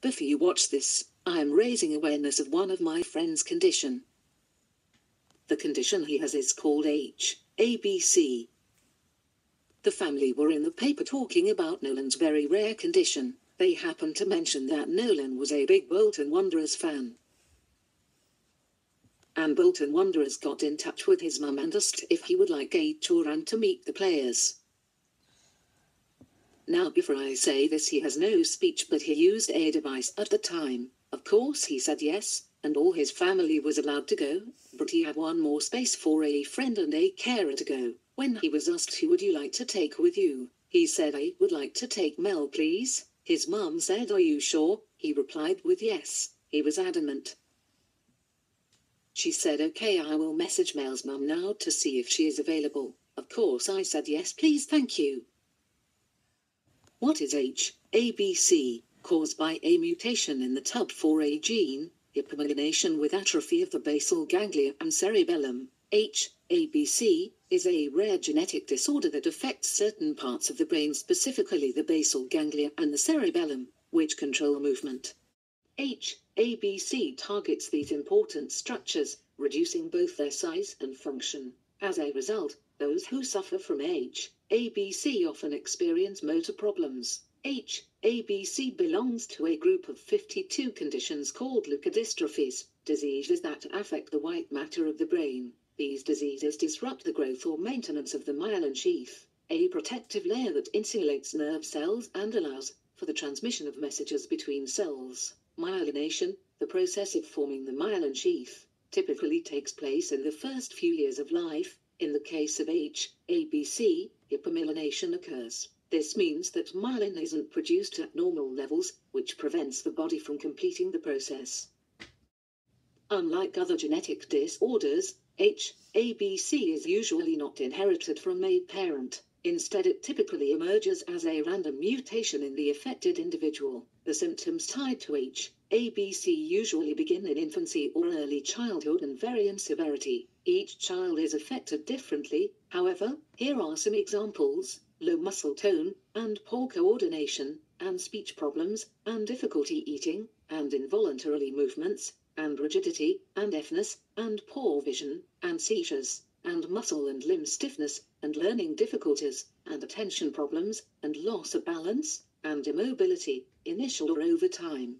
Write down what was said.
Before you watch this, I am raising awareness of one of my friend's condition. The condition he has is called ABC. The family were in the paper talking about Nolan's very rare condition. They happened to mention that Nolan was a big Bolton Wanderers fan. And Bolton Wanderers got in touch with his mum and asked if he would like a tour and to meet the players. Now before I say this, he has no speech, but he used a device at the time. Of course he said yes, and all his family was allowed to go, but he had one more space for a friend and a carer to go. When he was asked who would you like to take with you, he said, I would like to take Mel please. His mum said, are you sure? He replied with yes. He was adamant. She said, okay, I will message Mel's mum now to see if she is available. Of course I said yes please, thank you. What is ABC? Caused by a mutation in the TUB4A gene, hypomyelination with atrophy of the basal ganglia and cerebellum. ABC is a rare genetic disorder that affects certain parts of the brain, specifically the basal ganglia and the cerebellum, which control movement. ABC targets these important structures, reducing both their size and function. As a result, those who suffer from ABC often experience motor problems. ABC belongs to a group of 52 conditions called leukodystrophies, diseases that affect the white matter of the brain. These diseases disrupt the growth or maintenance of the myelin sheath, a protective layer that insulates nerve cells and allows for the transmission of messages between cells. Myelination, the process of forming the myelin sheath, typically takes place in the first few years of life. In the case of ABC, hypomyelination occurs. This means that myelin isn't produced at normal levels, which prevents the body from completing the process. Unlike other genetic disorders, ABC is usually not inherited from a parent. Instead, it typically emerges as a random mutation in the affected individual. The symptoms tied to ABC usually begin in infancy or early childhood and vary in severity. Each child is affected differently. However, here are some examples: low muscle tone, and poor coordination, and speech problems, and difficulty eating, and involuntary movements, and rigidity, and deafness, and poor vision, and seizures, and muscle and limb stiffness, and learning difficulties, and attention problems, and loss of balance, and immobility, initial or over time.